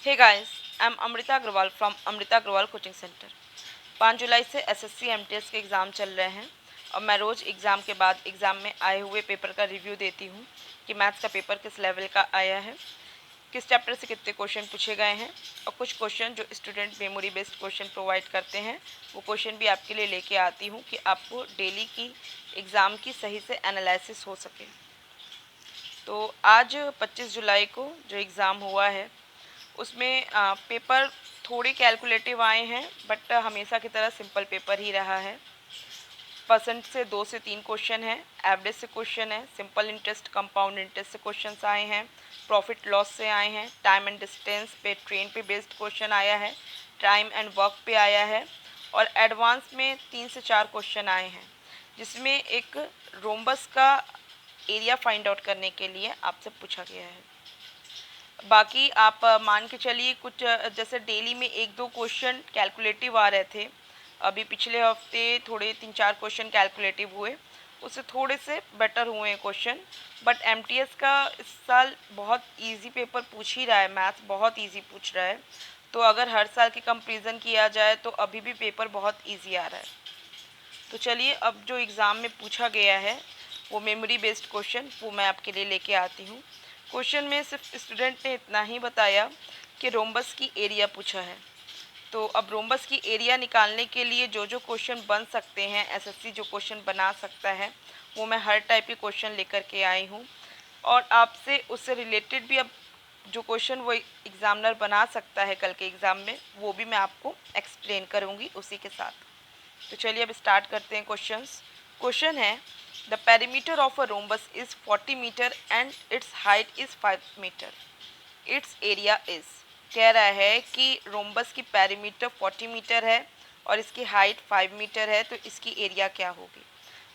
Hey guys, I am Amrita Agrawal from Amrita Agrawal coaching centre. 5 जुलाई से SSC MTS के एग्ज़ाम चल रहे हैं और मैं रोज़ एग्ज़ाम के बाद एग्ज़ाम में आए हुए पेपर का रिव्यू देती हूँ कि मैथ्स का पेपर किस लेवल का आया है, किस चैप्टर से कितने क्वेश्चन पूछे गए हैं और कुछ क्वेश्चन जो student memory based question provide करते हैं वो क्वेश्चन भी आपके लिए लेके आती हूँ कि आपको डेली की एग्ज़ाम की सही से एनालिसिस हो सके। तो आज 25 जुलाई को जो एग्ज़ाम हुआ है उसमें पेपर थोड़े कैलकुलेटिव आए हैं, बट हमेशा की तरह सिंपल पेपर ही रहा है। परसेंट से 2 से 3 क्वेश्चन है, एवरेज से क्वेश्चन है, सिंपल इंटरेस्ट कंपाउंड इंटरेस्ट से क्वेश्चंस आए हैं, प्रॉफिट लॉस से आए हैं, टाइम एंड डिस्टेंस पे ट्रेन पे बेस्ड क्वेश्चन आया है, टाइम एंड वर्क पे आया है और एडवांस में 3 से 4 क्वेश्चन आए हैं, जिसमें एक रोम्बस का एरिया फाइंड आउट करने के लिए आपसे पूछा गया है। बाकी आप मान के चलिए कुछ जैसे डेली में 1-2 क्वेश्चन कैलकुलेटिव आ रहे थे, अभी पिछले हफ्ते थोड़े 3-4 क्वेश्चन कैलकुलेटिव हुए, उससे थोड़े से बेटर हुए हैं क्वेश्चन। बट एमटीएस का इस साल बहुत इजी पेपर पूछ ही रहा है, मैथ्स बहुत इजी पूछ रहा है। तो अगर हर साल की कंपैरिजन किया जाए तो अभी भी पेपर बहुत इजी आ रहा है। तो चलिए, अब जो एग्ज़ाम में पूछा गया है वो मेमोरी बेस्ड क्वेश्चन वो मैं आपके लिए लेके आती हूँ। क्वेश्चन में सिर्फ स्टूडेंट ने इतना ही बताया कि रोम्बस की एरिया पूछा है। तो अब रोम्बस की एरिया निकालने के लिए जो जो क्वेश्चन बन सकते हैं, एसएससी जो क्वेश्चन बना सकता है, वो मैं हर टाइप के क्वेश्चन लेकर के आई हूँ और आपसे उससे रिलेटेड भी अब जो क्वेश्चन वो एग्ज़ामिनर बना सकता है कल के एग्ज़ाम में, वो भी मैं आपको एक्सप्लेन करूँगी उसी के साथ। तो चलिए अब स्टार्ट करते हैं क्वेश्चंस। क्वेश्चन है, the perimeter of a rhombus is 40 metre and its height is 5 metre, its area is. कह रहा है कि रोम्बस की पेरीमीटर 40 मीटर है और इसकी हाइट 5 मीटर है, तो इसकी एरिया क्या होगी।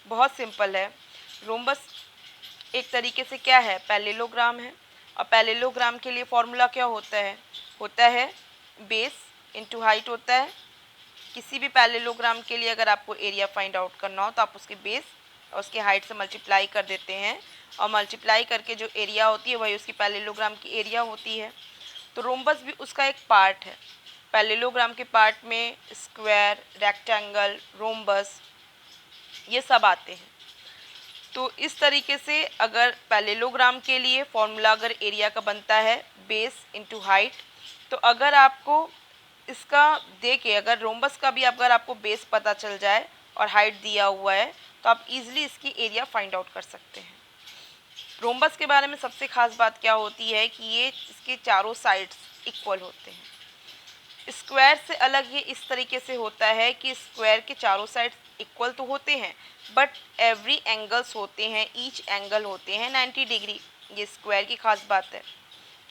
बहुत सिंपल है। रोम्बस एक तरीके से क्या है, पैरेललोग्राम है और पैरेललोग्राम के लिए फॉर्मूला क्या होता है बेस इंटू हाइट होता है। किसी भी पैरेललोग्राम के लिए अगर आपको एरिया फाइंड आउट करना हो तो आप उसके बेस और उसके हाइट से मल्टीप्लाई कर देते हैं और मल्टीप्लाई करके जो एरिया होती है वही उसकी पैरेललोग्राम की एरिया होती है। तो रोम्बस भी उसका एक पार्ट है। पैरेललोग्राम के पार्ट में स्क्वायर, रेक्टेंगल, रोम्बस ये सब आते हैं। तो इस तरीके से अगर पैरेललोग्राम के लिए फॉर्मूला अगर एरिया का बनता है बेस इंटू हाइट, तो अगर आपको इसका देके अगर रोम्बस का भी अगर आपको बेस पता चल जाए और हाइट दिया हुआ है तो आप इजीली इसकी एरिया फाइंड आउट कर सकते हैं। रोम्बस के बारे में सबसे खास बात क्या होती है कि ये इसके चारों साइड्स इक्वल होते हैं। स्क्वायर से अलग ये इस तरीके से होता है कि स्क्वायर के चारों साइड्स इक्वल तो होते हैं बट एवरी एंगल्स होते हैं, ईच एंगल होते हैं 90 डिग्री। ये स्क्वायर की खास बात है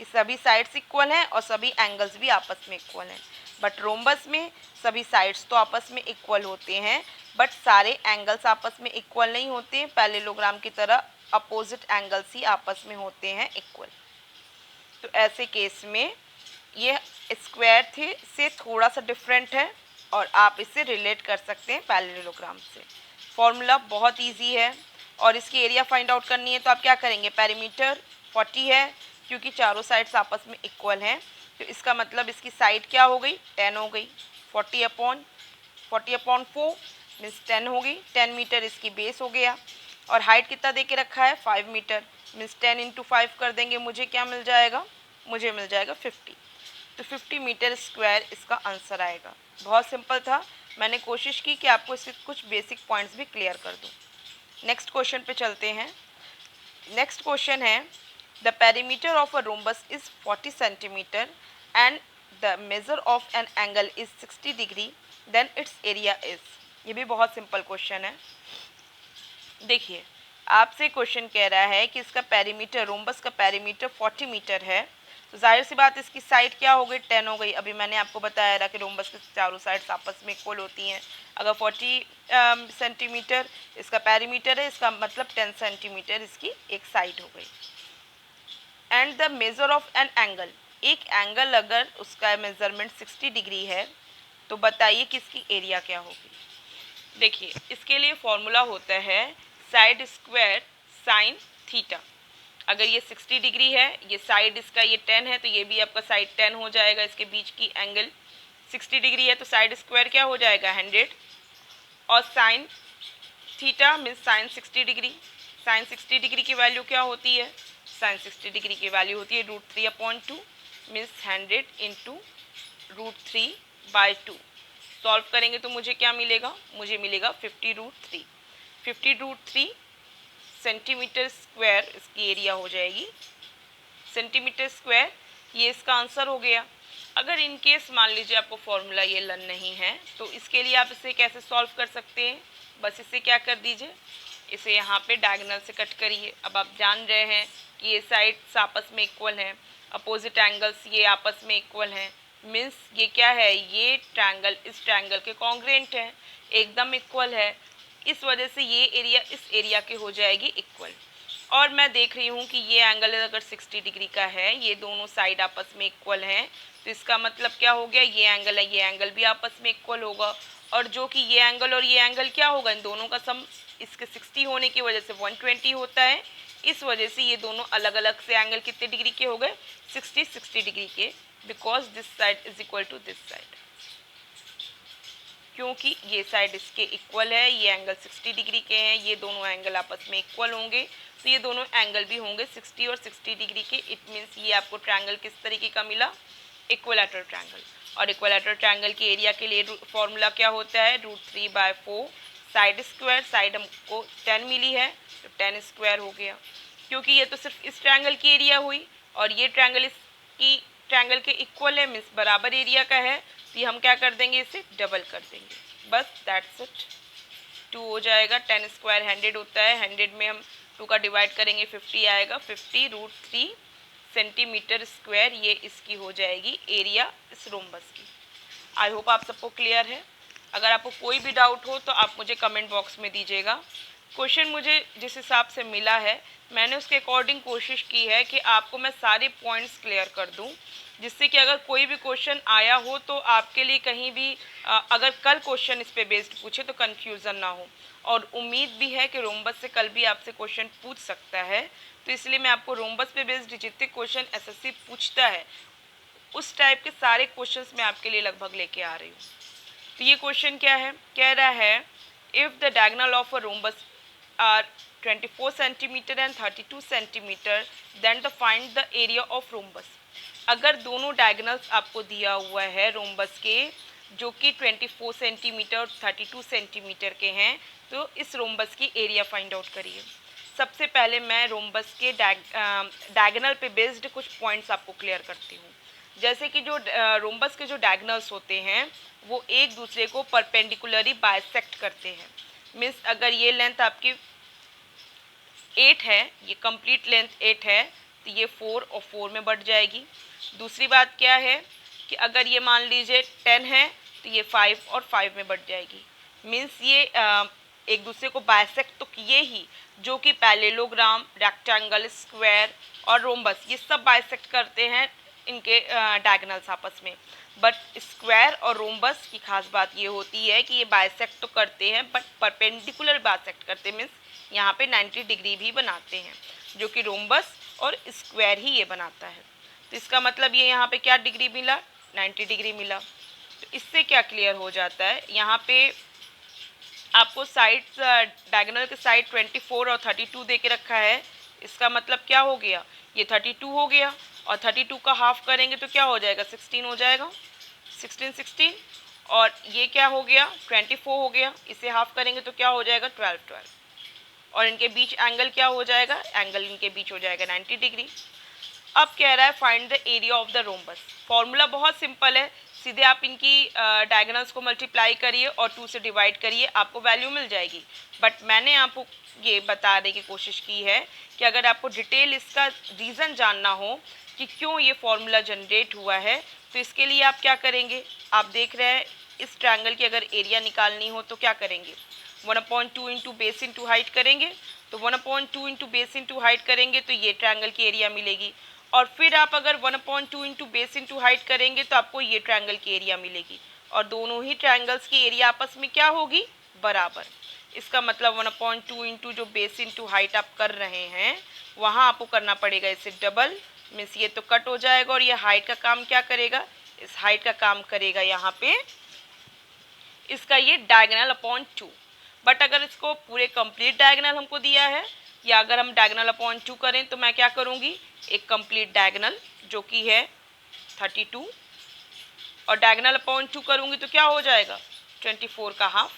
कि सभी साइड्स इक्वल हैं और सभी एंगल्स भी आपस में इक्वल हैं। बट रोम्बस में सभी साइड्स तो आपस में इक्वल होते हैं बट सारे एंगल्स आपस में इक्वल नहीं होते हैं। पैरेललोग्राम की तरह अपोजिट एंगल्स ही आपस में होते हैं इक्वल। तो ऐसे केस में ये स्क्वायर थे से थोड़ा सा डिफरेंट है और आप इससे रिलेट कर सकते हैं पैरेललोग्राम से। फॉर्मूला बहुत इजी है और इसकी एरिया फाइंड आउट करनी है तो आप क्या करेंगे, पेरीमीटर 40 है क्योंकि चारों साइड्स आपस में इक्वल हैं, तो इसका मतलब इसकी साइड क्या हो गई, 10 हो गई। 40 अपॉन 4 मीन्स 10 हो गई। 10 मीटर इसकी बेस हो गया और हाइट कितना दे के रखा है, 5 मीटर मीन्स 10 इंटू 5 कर देंगे, मुझे क्या मिल जाएगा, मुझे मिल जाएगा 50। तो 50 मीटर स्क्वायर इसका आंसर आएगा। बहुत सिंपल था, मैंने कोशिश की कि आपको इसके कुछ बेसिक पॉइंट्स भी क्लियर कर दूँ। नेक्स्ट क्वेश्चन पे चलते हैं। नेक्स्ट क्वेश्चन है, the perimeter of a rhombus is 40 centimetre and the measure of an angle is 60 degree, then its area is. ये भी बहुत सिंपल क्वेश्चन है। देखिए, आपसे क्वेश्चन कह रहा है कि इसका पेरीमीटर, रोम्बस का पेरीमीटर 40 मीटर है, तो जाहिर सी बात इसकी साइड क्या हो गई, 10 हो गई। अभी मैंने आपको बताया था कि रोम्बस के चारों साइड्स आपस में इक्वल होती हैं। अगर 40 सेंटीमीटर इसका पेरीमीटर है, इसका मतलब 10 सेंटीमीटर इसकी एक साइड हो गई। And the measure of an angle, एक एंगल अगर उसका मेजरमेंट 60 डिग्री है तो बताइए कि इसकी एरिया क्या होगी। देखिए, इसके लिए फॉर्मूला होता है साइड स्क्वायर साइन थीटा। अगर ये 60 डिग्री है, ये साइड इसका ये 10 है, तो ये भी आपका साइड 10 हो जाएगा। इसके बीच की एंगल 60 डिग्री है, तो साइड स्क्वायर क्या हो जाएगा 100। और sine theta means sine 60 degree. Sine 60 degree की वैल्यू क्या होती है? साइन 60 डिग्री की वैल्यू होती है √3/2 मीन्स 100 इंटू √3/2। सॉल्व करेंगे तो मुझे क्या मिलेगा? मुझे मिलेगा 50√3। 50√3 सेंटीमीटर स्क्वायर इसकी एरिया हो जाएगी, सेंटीमीटर स्क्वायर। ये इसका आंसर हो गया। अगर इन केस मान लीजिए आपको फॉर्मूला ये लर्न नहीं है, तो इसके लिए आप इसे कैसे सॉल्व कर सकते हैं? बस इसे क्या कर दीजिए, इसे यहाँ पे डायगोनल से कट करिए। अब आप जान रहे हैं कि ये साइड्स आपस में इक्वल हैं, अपोजिट एंगल्स ये आपस में इक्वल हैं, मीन्स ये क्या है, ये ट्रायंगल इस ट्रायंगल के कॉन्ग्रेंट है, एकदम इक्वल है। इस वजह से ये एरिया इस एरिया के हो जाएगी इक्वल। और मैं देख रही हूँ कि ये एंगल अगर 60 डिग्री का है, ये दोनों साइड आपस में इक्वल हैं, तो इसका मतलब क्या हो गया, ये एंगल है, ये एंगल भी आपस में इक्वल होगा। और जो कि ये एंगल और ये एंगल क्या होगा, इन दोनों का सम इसके 60 होने की वजह से 120 होता है। इस वजह से ये दोनों अलग अलग से एंगल कितने डिग्री के हो गए? 60 डिग्री के, because this side is equal to this side. क्योंकि ये साइड इसके इक्वल है, ये एंगल 60 डिग्री के हैं, ये दोनों एंगल आपस में इक्वल होंगे, तो ये दोनों एंगल भी होंगे 60 और 60 डिग्री के। इट मीन्स ये आपको ट्रायंगल किस तरीके का मिला? Equilateral triangle. और इक्विलैटरल ट्रायंगल के एरिया के लिए फॉर्मूला क्या होता है? √3/4 साइड स्क्वायर। साइड हमको 10 मिली है, तो 10 स्क्वायर हो गया। क्योंकि ये तो सिर्फ इस ट्रायंगल की एरिया हुई और ये ट्रायंगल इसकी ट्रायंगल के इक्वल है, मीन्स बराबर एरिया का है, तो ये हम क्या कर देंगे, इसे डबल कर देंगे, बस दैट्स इट। 2 हो जाएगा, 10 स्क्वायर 100 होता है, 100 में हम 2 का डिवाइड करेंगे 50 आएगा, 50√3 सेंटीमीटर स्क्वायर ये इसकी हो जाएगी एरिया इस रोम्बस की। आई होप आप सबको क्लियर है। अगर आपको कोई भी डाउट हो तो आप मुझे कमेंट बॉक्स में दीजिएगा। क्वेश्चन मुझे जिस हिसाब से मिला है, मैंने उसके अकॉर्डिंग कोशिश की है कि आपको मैं सारे पॉइंट्स क्लियर कर दूं, जिससे कि अगर कोई भी क्वेश्चन आया हो तो आपके लिए कहीं भी अगर कल क्वेश्चन इस पे बेस्ड पूछे तो कन्फ्यूज़न ना हो। और उम्मीद भी है कि रोम्बस से कल भी आपसे क्वेश्चन पूछ सकता है, तो इसलिए मैं आपको रोम्बस पे बेस्ड जितने क्वेश्चन एसएससी पूछता है उस टाइप के सारे क्वेश्चंस मैं आपके लिए लगभग लेके आ रही हूँ। तो ये क्वेश्चन क्या है, कह रहा है if the diagonal of a rhombus are 24 centimetre and 32 centimetre then the find the area of rhombus. अगर दोनों डायगोनल्स आपको दिया हुआ है रोम्बस के, जो कि 24 सेंटीमीटर और 32 सेंटीमीटर के हैं, तो इस रोम्बस की एरिया फाइंड आउट करिए। सबसे पहले मैं रोम्बस के डायगोनल पे बेस्ड कुछ पॉइंट्स आपको क्लियर करती हूँ। जैसे कि जो रोम्बस के जो डायगोनल्स होते हैं वो एक दूसरे को परपेंडिकुलरली बाइसेक्ट करते हैं। मीन्स अगर ये लेंथ आपकी 8 है, ये कंप्लीट लेंथ 8 है, तो ये 4 और 4 में बढ़ जाएगी। दूसरी बात क्या है कि अगर ये मान लीजिए 10 है, तो ये 5 और 5 में बढ़ जाएगी। मीन्स ये एक दूसरे को बाइसेक्ट तो किए ही, जो कि पैरेललोग्राम, रेक्टेंगल, स्क्वायर और रोम्बस ये सब बाइसेक्ट करते हैं इनके डायगोनल्स आपस में। बट स्क्वायर और रोम्बस की खास बात ये होती है कि ये बाइसेक्ट तो करते हैं बट परपेंडिकुलर बाइसेक्ट करते हैं, मीन्स यहाँ पे 90 डिग्री भी बनाते हैं, जो कि रोम्बस और स्क्वायर ही ये बनाता है। तो इसका मतलब ये यहाँ पे क्या डिग्री मिला, 90 डिग्री मिला। तो इससे क्या क्लियर हो जाता है, यहाँ पे आपको साइड डायगोनल के साइड 24 और 32 दे के रखा है। इसका मतलब क्या हो गया, ये 32 हो गया और 32 का हाफ करेंगे तो क्या हो जाएगा, 16 हो जाएगा, 16 और ये क्या हो गया, 24 हो गया, इसे हाफ करेंगे तो क्या हो जाएगा, 12 और इनके बीच एंगल क्या हो जाएगा, एंगल इनके बीच हो जाएगा 90 डिग्री। अब कह रहा है find the area of the rhombus. Formula बहुत सिंपल है, सीधे आप इनकी डायगोनल्स को मल्टीप्लाई करिए और 2 से डिवाइड करिए, आपको वैल्यू मिल जाएगी। बट मैंने आपको ये बताने की कोशिश की है कि अगर आपको डिटेल इसका रीज़न जानना हो कि क्यों ये फॉर्मूला जनरेट हुआ है, तो इसके लिए आप क्या करेंगे, आप देख रहे हैं इस ट्रायंगल की अगर एरिया निकालनी हो तो क्या करेंगे, 1/2 इंटू बेस इंटू हाइट करेंगे। तो 1/2 इंटू बेस इंटू हाइट करेंगे तो ये ट्रायंगल की एरिया मिलेगी। और फिर आप अगर 1/2 इंटू बेस इंटू हाइट करेंगे तो आपको ये ट्रायंगल की एरिया मिलेगी। और दोनों ही ट्रायंगल्स की एरिया आपस में क्या होगी, बराबर। इसका मतलब 1/2 इंटू जो बेस इंटू हाइट आप कर रहे हैं वहाँ आपको करना पड़ेगा इसे डबल, मीन्स ये तो कट हो जाएगा और ये हाइट का काम क्या करेगा, इस हाइट का काम करेगा यहाँ पे इसका ये डायगोनल अपॉन 2। बट अगर इसको पूरे कंप्लीट डायगोनल हमको दिया है, या अगर हम डायगोनल अपॉन 2 करें तो मैं क्या करूँगी, एक कंप्लीट डायगोनल जो कि है 32 और डायगोनल अपॉन 2 करूँगी तो क्या हो जाएगा 24 का हाफ।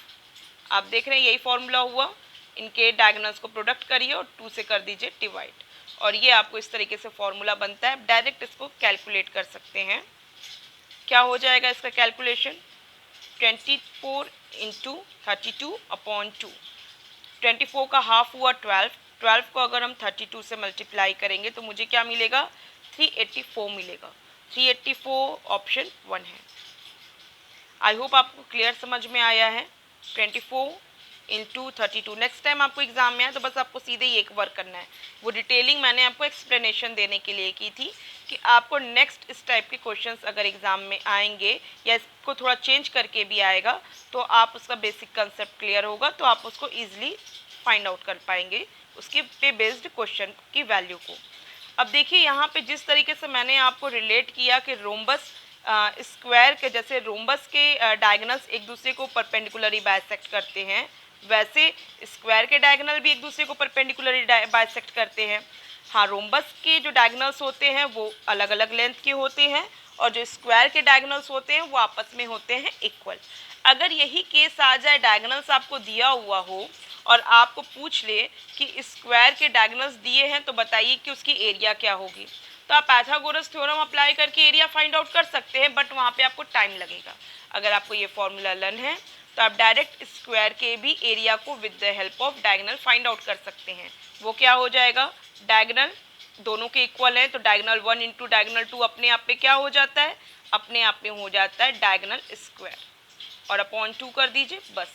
आप देख रहे हैं यही फॉर्मूला हुआ, इनके डायगोनल्स को प्रोडक्ट करिए और 2 से कर दीजिए डिवाइड, और ये आपको इस तरीके से फॉर्मूला बनता है। डायरेक्ट इसको कैलकुलेट कर सकते हैं। क्या हो जाएगा इसका कैलकुलेशन, 24 इंटू 32 अपॉन 2। 24 का हाफ हुआ 12, 12 को अगर हम 32 से मल्टीप्लाई करेंगे तो मुझे क्या मिलेगा 384 मिलेगा। 384 ऑप्शन 1 है। आई होप आपको क्लियर समझ में आया है। 24 इंटू 32। नेक्स्ट टाइम आपको एग्जाम में आए तो बस आपको सीधे ही एक वर्क करना है। वो डिटेलिंग मैंने आपको एक्सप्लेनेशन देने के लिए की थी कि आपको नेक्स्ट इस टाइप के क्वेश्चंस अगर एग्जाम में आएंगे या इसको थोड़ा चेंज करके भी आएगा तो आप उसका बेसिक कंसेप्ट क्लियर होगा, तो आप उसको ईजिली फाइंड आउट कर पाएंगे उसके पे बेस्ड क्वेश्चन की वैल्यू को। अब देखिए यहाँ पे जिस तरीके से मैंने आपको रिलेट किया कि रोम्बस स्क्वायर के जैसे रोम्बस के डायगोनल्स एक दूसरे को परपेंडिकुलरली बाइसेक्ट करते हैं, वैसे स्क्वायर के डायगोनल भी एक दूसरे को परपेंडिकुलरली बाइसेक्ट करते हैं। हाँ, रोम्बस के जो डायगोनल्स होते हैं वो अलग अलग लेंथ के होते हैं और जो स्क्वायर के डायगोनल्स होते हैं वो आपस में होते हैं इक्वल। अगर यही केस आ जाए, डायगोनल्स आपको दिया हुआ हो और आपको पूछ ले कि स्क्वायर के डायगोनल्स दिए हैं तो बताइए कि उसकी एरिया क्या होगी, तो आप पाइथागोरस थ्योरम अप्लाई करके एरिया फाइंड आउट कर सकते हैं, बट वहाँ पे आपको टाइम लगेगा। अगर आपको ये फॉर्मूला लर्न है तो आप डायरेक्ट स्क्वायर के भी एरिया को with the help of diagonal find out कर सकते हैं। वो क्या हो जाएगा, डायगोनल दोनों के इक्वल है तो डायगोनल 1 इंटू डायगोनल 2 अपने आप पे क्या हो जाता है, अपने आप में हो जाता है डायगोनल स्क्वायर, और अपॉन 2 कर दीजिए। बस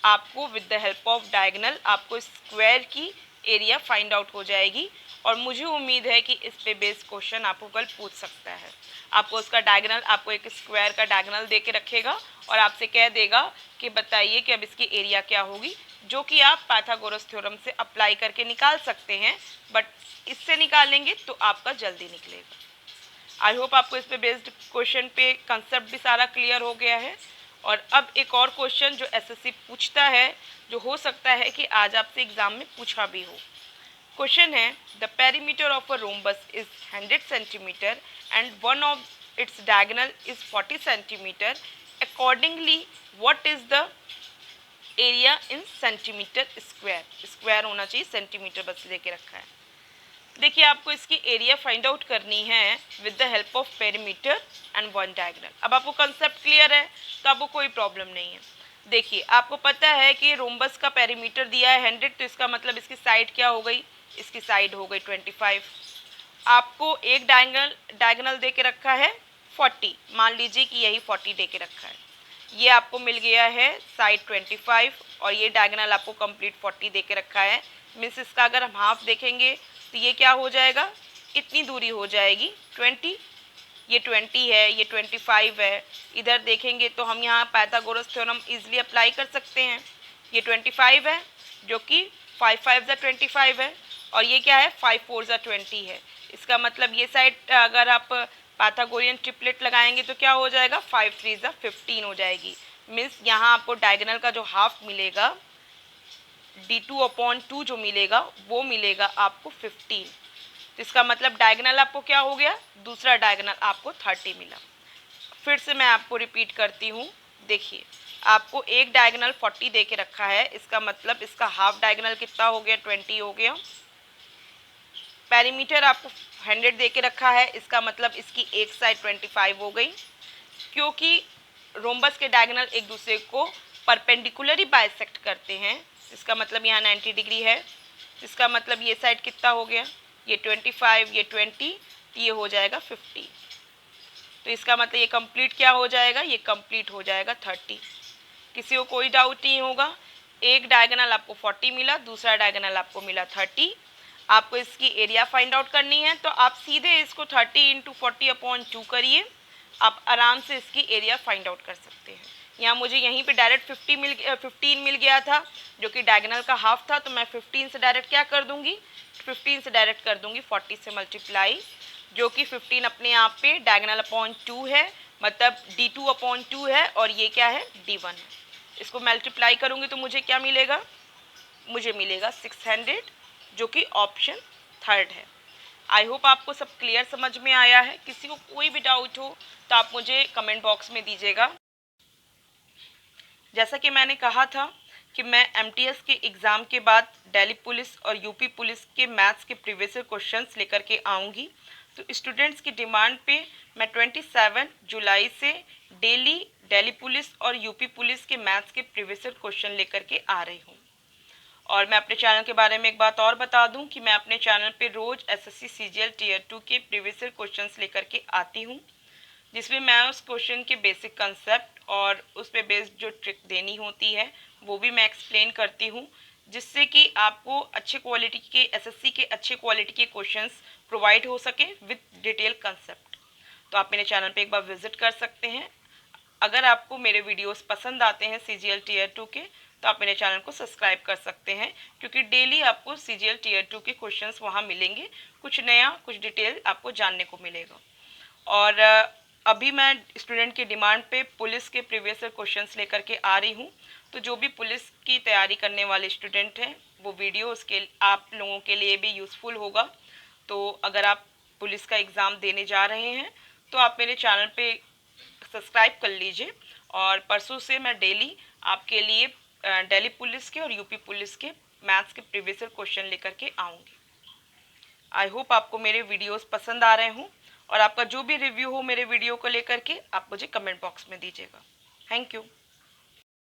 आपको with the help of diagonal आपको स्क्वायर की एरिया फाइंड आउट हो जाएगी। और मुझे उम्मीद है कि इस पे बेस्ड क्वेश्चन आपको कल पूछ सकता है। आपको उसका डायगोनल, आपको एक स्क्वायर का डायगोनल दे के रखेगा और आपसे कह देगा कि बताइए कि अब इसकी एरिया क्या होगी, जो कि आप पाइथागोरस थ्योरम से अप्लाई करके निकाल सकते हैं, बट इससे निकालेंगे तो आपका जल्दी निकलेगा। आई होप आपको इस पे बेस्ड क्वेश्चन पे कंसेप्ट भी सारा क्लियर हो गया है। और अब एक और क्वेश्चन जो एसएससी पूछता है, जो हो सकता है कि आज आपसे एग्जाम में पूछा भी हो। क्वेश्चन है, the perimeter of a rhombus is 100 centimetre and one of its diagonal is 40 centimetre, accordingly what is the area in centimetre square. Square होना चाहिए, सेंटीमीटर बस लेके रखा है। देखिए आपको इसकी एरिया फाइंड आउट करनी है with the help of perimeter and one diagonal. अब आपको कंसेप्ट क्लियर है तो आपको कोई प्रॉब्लम नहीं है। देखिए आपको पता है कि रोम्बस का पेरीमीटर दिया है 100, तो इसका मतलब इसकी साइड क्या हो गई, इसकी साइड हो गई 25। आपको एक डायगोनल दे के रखा है 40, मान लीजिए कि यही 40 दे के रखा है, ये आपको मिल गया है साइड 25 और ये डायगोनल आपको कंप्लीट 40 दे के रखा है। मीन्स इसका अगर हम हाफ देखेंगे तो ये क्या हो जाएगा, इतनी दूरी हो जाएगी 20, ये 20 है, ये 25 है। इधर देखेंगे तो हम यहाँ पाइथागोरस थ्योरम इजीली अप्लाई कर सकते हैं। ये 25 है जो कि 5 5 25 है, और ये क्या है 5 4 20 है। इसका मतलब ये साइड अगर आप पाइथागोरियन ट्रिपलेट लगाएंगे तो क्या हो जाएगा 5 3 15 हो जाएगी। मीन्स यहाँ आपको डायगोनल का जो हाफ मिलेगा d2 अपॉन 2 जो मिलेगा वो मिलेगा आपको 15। तो इसका मतलब डायगोनल आपको क्या हो गया, दूसरा डायगोनल आपको 30 मिला। फिर से मैं आपको रिपीट करती हूँ। देखिए आपको एक डायगोनल 40 दे के रखा है, इसका मतलब इसका हाफ डायगोनल कितना हो गया 20 हो गया। पेरीमीटर आपको 100 दे के रखा है, इसका मतलब इसकी एक साइड 25 हो गई। क्योंकि रोम्बस के डायगोनल एक दूसरे को परपेंडिकुलरली बाइसेक्ट करते हैं, इसका मतलब यहाँ 90 डिग्री है, इसका मतलब ये साइड कितना हो गया, ये 25, ये 20, तो ये हो जाएगा 50। तो इसका मतलब ये कंप्लीट क्या हो जाएगा, ये कंप्लीट हो जाएगा 30। किसी को कोई डाउट नहीं होगा। एक डायगोनल आपको 40 मिला, दूसरा डायगोनल आपको मिला 30। आपको इसकी एरिया फाइंड आउट करनी है तो आप सीधे इसको 30 इंटू 40 अपॉन 2 करिए, आप आराम से इसकी एरिया फाइंड आउट कर सकते हैं। यहाँ मुझे यहीं पे डायरेक्ट 15 मिल गया था जो कि डायगोनल का हाफ था, तो मैं 15 से डायरेक्ट क्या कर दूंगी 15 से डायरेक्ट कर दूंगी, 40 से मल्टीप्लाई, जो कि 15 अपने आप पे डायगोनल अपॉन 2 है, मतलब D2 अपॉन 2 है, और ये क्या है, D1 है। इसको मल्टीप्लाई करूंगी तो मुझे क्या मिलेगा, मुझे मिलेगा 600, जो कि ऑप्शन थर्ड है। आई होप आपको सब क्लियर समझ में आया है। किसी को कोई भी डाउट हो तो आप मुझे कमेंट बॉक्स में दीजिएगा। जैसा कि मैंने कहा था कि मैं एमटीएस के एग्ज़ाम के बाद दिल्ली पुलिस और यूपी पुलिस के मैथ्स के प्रीवियस ईयर क्वेश्चंस लेकर के आऊँगी। तो स्टूडेंट्स की डिमांड पे मैं 27 जुलाई से डेली दिल्ली पुलिस और यूपी पुलिस के मैथ्स के प्रीवियस ईयर क्वेश्चन लेकर के आ रही हूँ। और मैं अपने चैनल के बारे में एक बात और बता दूं कि मैं अपने चैनल पे रोज़ एसएससी सीजीएल टियर 2 के प्रीवियस ईयर क्वेश्चंस लेकर के आती हूँ, जिसमें मैं उस क्वेश्चन के बेसिक कंसेप्ट और उस पे बेस्ड जो ट्रिक देनी होती है वो भी मैं एक्सप्लेन करती हूँ, जिससे कि आपको अच्छे क्वालिटी के एसएससी के अच्छे क्वालिटी के क्वेश्चंस प्रोवाइड हो सके विद डिटेल कंसेप्ट। तो आप मेरे चैनल पे एक बार विजिट कर सकते हैं। अगर आपको मेरे वीडियोस पसंद आते हैं सीजीएल टियर 2 के, तो आप मेरे चैनल को सब्सक्राइब कर सकते हैं, क्योंकि डेली आपको सीजीएल टियर 2 के क्वेश्चंस वहाँ मिलेंगे, कुछ नया कुछ डिटेल आपको जानने को मिलेगा। और अभी मैं स्टूडेंट की डिमांड पे पुलिस के प्रीवियस ईयर क्वेश्चंस लेकर के आ रही हूँ। तो जो भी पुलिस की तैयारी करने वाले स्टूडेंट हैं वो वीडियो उसके आप लोगों के लिए भी यूज़फुल होगा। तो अगर आप पुलिस का एग्ज़ाम देने जा रहे हैं तो आप मेरे चैनल पे सब्सक्राइब कर लीजिए, और परसों से मैं डेली आपके लिए दिल्ली पुलिस के और यूपी पुलिस के मैथ्स के प्रीवियस ईयर क्वेश्चन लेकर के आऊँगी। आई होप आपको मेरे वीडियोस पसंद आ रहे हों, और आपका जो भी रिव्यू हो मेरे वीडियो को लेकर के आप मुझे कमेंट बॉक्स में दीजिएगा। Thank you.